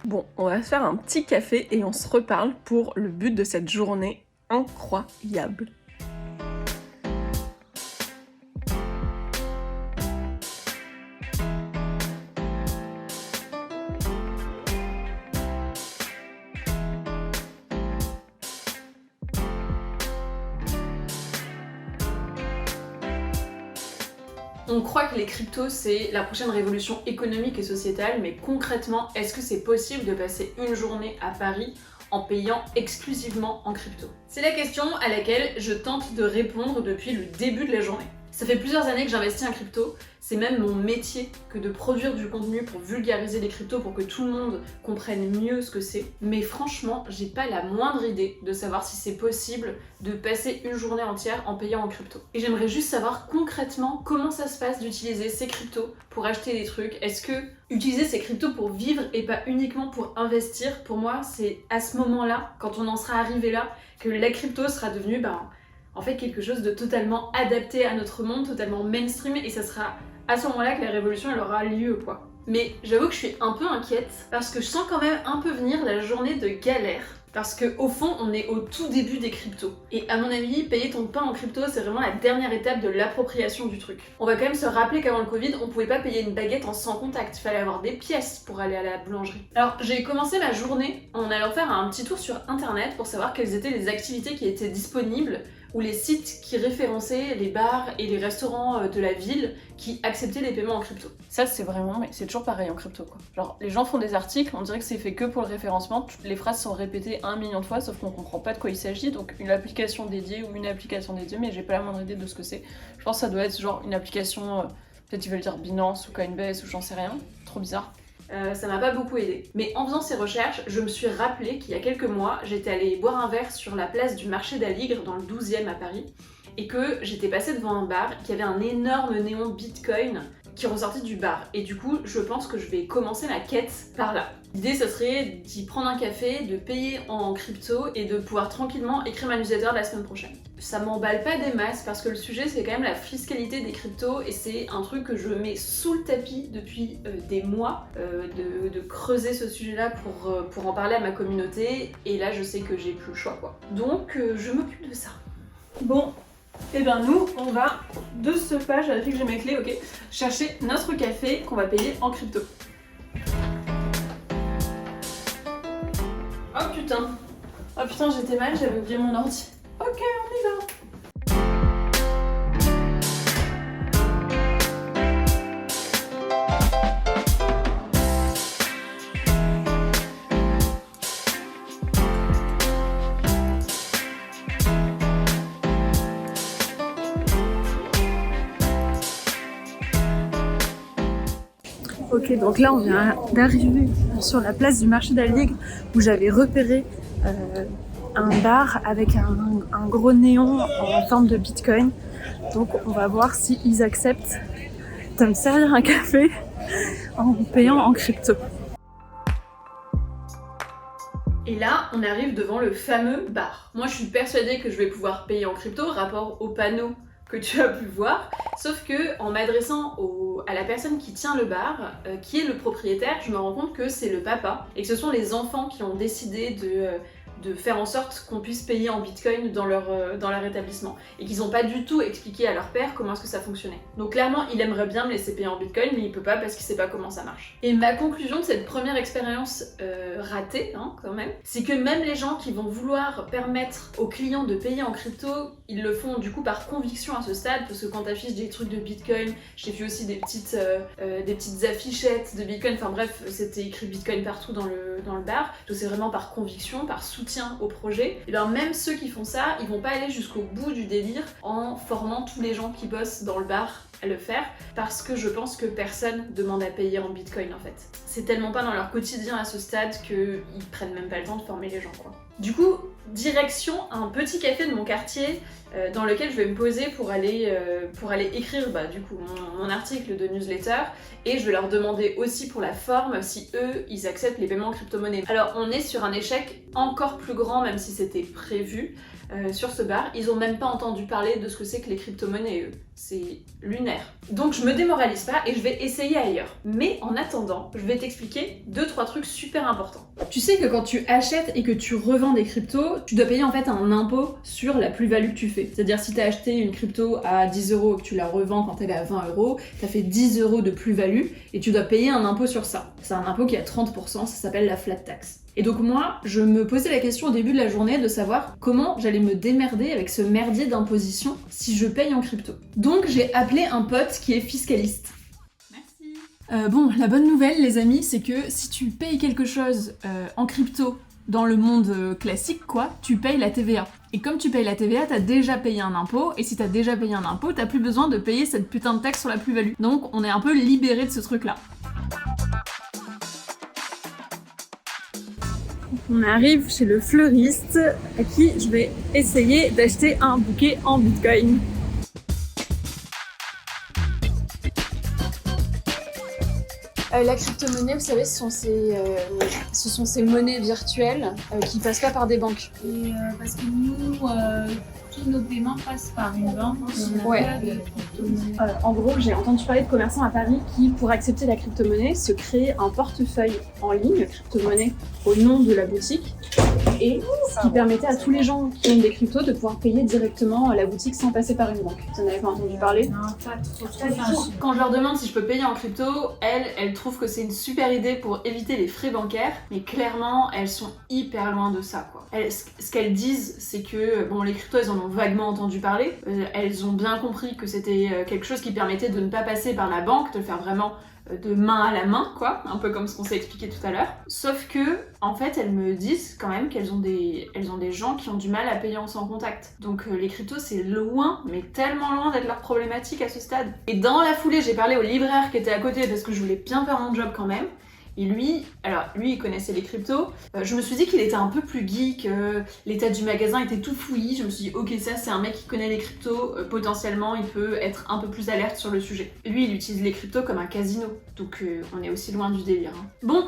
Bon, on va se faire un petit café et on se reparle pour le but de cette journée incroyable. On croit que les cryptos, c'est la prochaine révolution économique et sociétale, mais concrètement, est-ce que c'est possible de passer une journée à Paris en payant exclusivement en crypto? C'est la question à laquelle je tente de répondre depuis le début de la journée. Ça fait plusieurs années que j'investis en crypto, c'est même mon métier que de produire du contenu pour vulgariser les cryptos pour que tout le monde comprenne mieux ce que c'est. Mais franchement, j'ai pas la moindre idée de savoir si c'est possible de passer une journée entière en payant en crypto. Et j'aimerais juste savoir concrètement comment ça se passe d'utiliser ces cryptos pour acheter des trucs. Est-ce que utiliser ces cryptos pour vivre et pas uniquement pour investir, pour moi, c'est à ce moment-là, quand on en sera arrivé là, que la crypto sera devenue en fait quelque chose de totalement adapté à notre monde, totalement mainstream, et ça sera à ce moment-là que la révolution elle aura lieu quoi. Mais j'avoue que je suis un peu inquiète parce que je sens quand même un peu venir la journée de galère. Parce qu'au fond, on est au tout début des cryptos. Et à mon avis, payer ton pain en crypto, c'est vraiment la dernière étape de l'appropriation du truc. On va quand même se rappeler qu'avant le Covid, on pouvait pas payer une baguette en sans contact. Il fallait avoir des pièces pour aller à la boulangerie. Alors, j'ai commencé ma journée en allant faire un petit tour sur internet pour savoir quelles étaient les activités qui étaient disponibles ou les sites qui référençaient les bars et les restaurants de la ville qui acceptaient les paiements en crypto. Ça c'est vraiment, mais c'est toujours pareil en crypto quoi. Genre les gens font des articles, on dirait que c'est fait que pour le référencement, toutes les phrases sont répétées 1 million de fois sauf qu'on comprend pas de quoi il s'agit, donc une application dédiée ou une application dédiée, mais j'ai pas la moindre idée de ce que c'est. Je pense que ça doit être genre une application, peut-être ils veulent dire Binance ou Coinbase ou j'en sais rien, trop bizarre. Ça m'a pas beaucoup aidé. Mais en faisant ces recherches, je me suis rappelé qu'il y a quelques mois, j'étais allée boire un verre sur la place du marché d'Aligre, dans le 12e à Paris, et que j'étais passée devant un bar qui avait un énorme néon Bitcoin qui ressortait du bar. Et du coup, je pense que je vais commencer ma quête par là. L'idée, ça serait d'y prendre un café, de payer en crypto et de pouvoir tranquillement écrire ma newsletter la semaine prochaine. Ça m'emballe pas des masses parce que le sujet, c'est quand même la fiscalité des cryptos et c'est un truc que je mets sous le tapis depuis des mois, de creuser ce sujet-là pour en parler à ma communauté. Et là, je sais que j'ai plus le choix, quoi. Donc, je m'occupe de ça. Bon, et ben nous, on va de ce pas, je vérifie que j'ai mes clés, ok, chercher notre café qu'on va payer en crypto. Oh putain, j'étais mal, j'avais oublié mon ordi. Ok, on y va. Ok, donc là on vient d'arriver sur la place du marché d'Aligre où j'avais repéré un bar avec un gros néon en forme de Bitcoin. Donc on va voir s'ils acceptent de me servir un café en payant en crypto. Et là, on arrive devant le fameux bar. Moi, je suis persuadée que je vais pouvoir payer en crypto, rapport au panneau que tu as pu voir, sauf que en m'adressant à la personne qui tient le bar, qui est le propriétaire, je me rends compte que c'est le papa et que ce sont les enfants qui ont décidé de faire en sorte qu'on puisse payer en bitcoin dans leur établissement et qu'ils n'ont pas du tout expliqué à leur père comment est-ce que ça fonctionnait. Donc clairement, il aimerait bien me laisser payer en bitcoin, mais il peut pas parce qu'il sait pas comment ça marche. Et ma conclusion de cette première expérience ratée, quand même, c'est que même les gens qui vont vouloir permettre aux clients de payer en crypto, ils le font du coup par conviction à ce stade, parce que quand t'affiches des trucs de bitcoin, j'ai vu aussi des petites affichettes de bitcoin, enfin bref, c'était écrit bitcoin partout dans le bar, donc c'est vraiment par conviction, par soutien au projet. Et bien même ceux qui font ça, ils vont pas aller jusqu'au bout du délire en formant tous les gens qui bossent dans le bar à le faire, parce que je pense que personne demande à payer en bitcoin en fait. C'est tellement pas dans leur quotidien à ce stade qu'ils prennent même pas le temps de former les gens quoi. Du coup, direction un petit café de mon quartier dans lequel je vais me poser pour aller écrire du coup mon article de newsletter, et je vais leur demander aussi pour la forme si eux ils acceptent les paiements en crypto-monnaie. Alors on est sur un échec encore plus grand, même si c'était prévu. Sur ce bar, ils ont même pas entendu parler de ce que c'est que les crypto-monnaies, eux. C'est lunaire. Donc je me démoralise pas et je vais essayer ailleurs. Mais en attendant, je vais t'expliquer 2-3 trucs super importants. Tu sais que quand tu achètes et que tu revends des cryptos, tu dois payer en fait un impôt sur la plus-value que tu fais. C'est-à-dire si tu as acheté une crypto à 10 € et que tu la revends quand elle est à 20 €, tu as fait 10 € de plus-value et tu dois payer un impôt sur ça. C'est un impôt qui est à 30%, ça s'appelle la flat tax. Et donc moi, je me posais la question au début de la journée de savoir comment j'allais me démerder avec ce merdier d'imposition si je paye en crypto. Donc j'ai appelé un pote qui est fiscaliste. Merci. Bon, la bonne nouvelle les amis, c'est que si tu payes quelque chose en crypto dans le monde classique quoi, tu payes la TVA. Et comme tu payes la TVA, t'as déjà payé un impôt, et si t'as déjà payé un impôt, t'as plus besoin de payer cette putain de taxe sur la plus-value. Donc on est un peu libéré de ce truc-là. On arrive chez le fleuriste à qui je vais essayer d'acheter un bouquet en bitcoin. La crypto-monnaie, vous savez, ce sont ces monnaies virtuelles qui passent pas par des banques. Et parce que nous, tous nos paiements passent par une banque. Ouais. Crypto-monnaie. En gros, j'ai entendu parler de commerçants à Paris qui, pour accepter la crypto-monnaie, se créent un portefeuille en ligne, crypto-monnaie, au nom de la boutique, et qui permettait à tous les gens qui ont des cryptos de pouvoir payer directement à la boutique sans passer par une banque. Vous en avez pas entendu parler? Non, pas trop. Quand je leur demande si je peux payer en crypto, elles trouvent que c'est une super idée pour éviter les frais bancaires, mais clairement, elles sont hyper loin de ça, quoi. Ce qu'elles disent, c'est que, bon, les cryptos, elles en ont vaguement entendu parler, elles ont bien compris que c'était quelque chose qui permettait de ne pas passer par la banque, de le faire vraiment de main à la main, quoi, un peu comme ce qu'on s'est expliqué tout à l'heure. Sauf que, en fait, elles me disent quand même qu'elles ont des gens qui ont du mal à payer en sans contact. Donc les cryptos, c'est loin, mais tellement loin d'être leur problématique à ce stade. Et dans la foulée, j'ai parlé au libraire qui était à côté parce que je voulais bien faire mon job quand même. Et lui, il connaissait les cryptos. Je me suis dit qu'il était un peu plus geek, l'état du magasin était tout fouillis. Je me suis dit, ok, ça c'est un mec qui connaît les cryptos, potentiellement il peut être un peu plus alerte sur le sujet. Lui, il utilise les cryptos comme un casino, donc on est aussi loin du délire. Hein. Bon,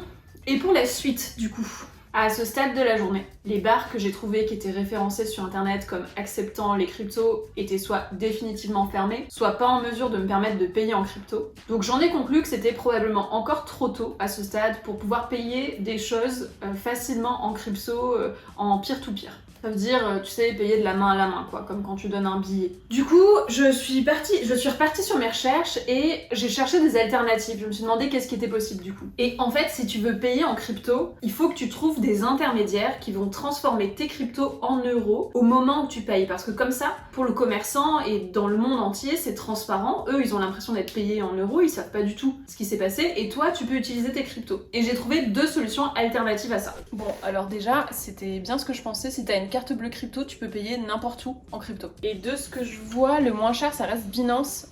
et pour la suite du coup, à ce stade de la journée, les bars que j'ai trouvés qui étaient référencés sur internet comme acceptant les cryptos étaient soit définitivement fermés, soit pas en mesure de me permettre de payer en crypto. Donc j'en ai conclu que c'était probablement encore trop tôt à ce stade pour pouvoir payer des choses facilement en crypto, en peer-to-peer. Ça veut dire, tu sais, payer de la main à la main, quoi, comme quand tu donnes un billet. Du coup, je suis repartie sur mes recherches et j'ai cherché des alternatives. Je me suis demandé qu'est-ce qui était possible, du coup. Et en fait, si tu veux payer en crypto, il faut que tu trouves des intermédiaires qui vont transformer tes cryptos en euros au moment où tu payes. Parce que comme ça, pour le commerçant et dans le monde entier, c'est transparent. Eux, ils ont l'impression d'être payés en euros, ils savent pas du tout ce qui s'est passé. Et toi, tu peux utiliser tes cryptos. Et j'ai trouvé 2 solutions alternatives à ça. Bon, alors déjà, c'était bien ce que je pensais. Si t'as une carte bleue crypto, tu peux payer n'importe où en crypto. Et de ce que je vois, le moins cher, ça reste Binance,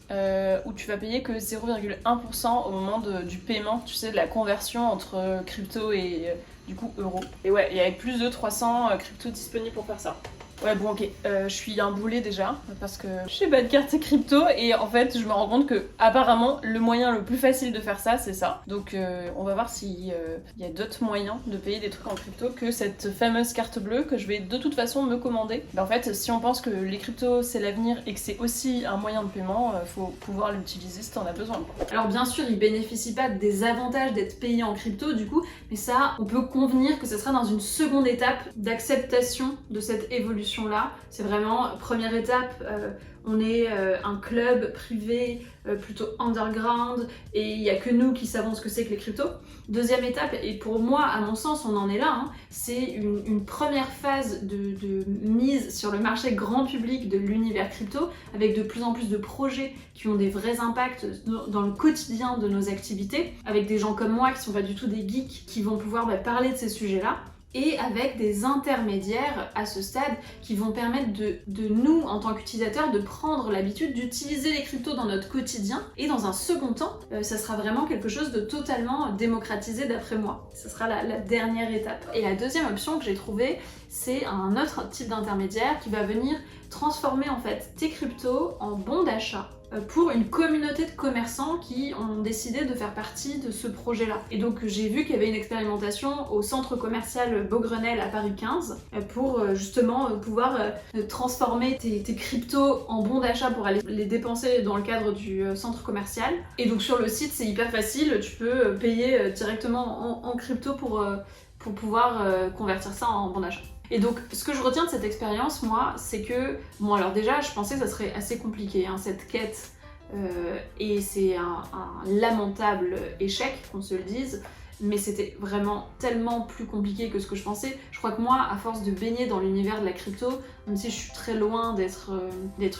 où tu vas payer que 0,1% au moment du paiement, tu sais, de la conversion entre crypto et du coup euros. Et ouais, il y avait plus de 300 cryptos disponibles pour faire ça. Ouais, bon, ok, je suis un boulet déjà, parce que je sais pas de carte crypto, et en fait, je me rends compte que, apparemment, le moyen le plus facile de faire ça, c'est ça. Donc, on va voir s'il y a d'autres moyens de payer des trucs en crypto que cette fameuse carte bleue que je vais de toute façon me commander. En fait, si on pense que les cryptos, c'est l'avenir, et que c'est aussi un moyen de paiement, faut pouvoir l'utiliser si t'en as besoin, quoi. Alors, bien sûr, il bénéficie pas des avantages d'être payé en crypto, du coup, mais ça, on peut convenir que ce sera dans une seconde étape d'acceptation de cette évolution là. C'est vraiment première étape, on est un club privé plutôt underground et il n'y a que nous qui savons ce que c'est que les cryptos. Deuxième étape, et pour moi à mon sens on en est là, hein, c'est une première phase de mise sur le marché grand public de l'univers crypto avec de plus en plus de projets qui ont des vrais impacts dans le quotidien de nos activités, avec des gens comme moi qui sont pas du tout des geeks qui vont pouvoir parler de ces sujets là. et avec des intermédiaires à ce stade qui vont permettre de nous, en tant qu'utilisateurs, de prendre l'habitude d'utiliser les cryptos dans notre quotidien. Et dans un second temps, ça sera vraiment quelque chose de totalement démocratisé d'après moi. Ça sera la dernière étape. Et la deuxième option que j'ai trouvée, c'est un autre type d'intermédiaire qui va venir transformer en fait tes cryptos en bons d'achat pour une communauté de commerçants qui ont décidé de faire partie de ce projet-là. Et donc j'ai vu qu'il y avait une expérimentation au centre commercial Beaugrenelle à Paris 15 pour justement pouvoir transformer tes cryptos en bons d'achat pour aller les dépenser dans le cadre du centre commercial. Et donc sur le site c'est hyper facile, tu peux payer directement en crypto pour pouvoir convertir ça en bon d'achat. Et donc, ce que je retiens de cette expérience, moi, c'est que... Bon, alors déjà, je pensais que ça serait assez compliqué, hein, cette quête, et c'est un lamentable échec, qu'on se le dise, mais c'était vraiment tellement plus compliqué que ce que je pensais. Je crois que moi, à force de baigner dans l'univers de la crypto, même si je suis très loin d'être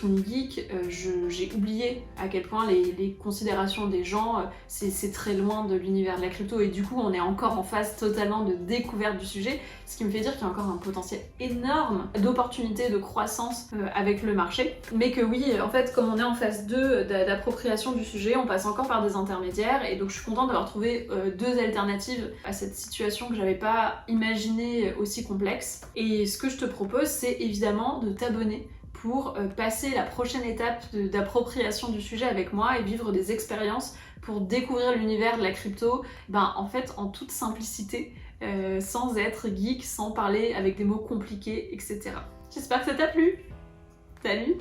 une geek, j'ai oublié à quel point les considérations des gens, c'est très loin de l'univers de la crypto, et du coup on est encore en phase totalement de découverte du sujet, ce qui me fait dire qu'il y a encore un potentiel énorme d'opportunités, de croissance avec le marché, mais que oui, en fait, comme on est en phase 2 d'appropriation du sujet, on passe encore par des intermédiaires, et donc je suis contente d'avoir trouvé deux alternatives à cette situation que j'avais pas imaginée aussi complexe. Et ce que je te propose, c'est évidemment de t'abonner pour passer la prochaine étape d'appropriation du sujet avec moi et vivre des expériences pour découvrir l'univers de la crypto, en fait en toute simplicité, sans être geek, sans parler avec des mots compliqués, etc. J'espère que ça t'a plu. Salut!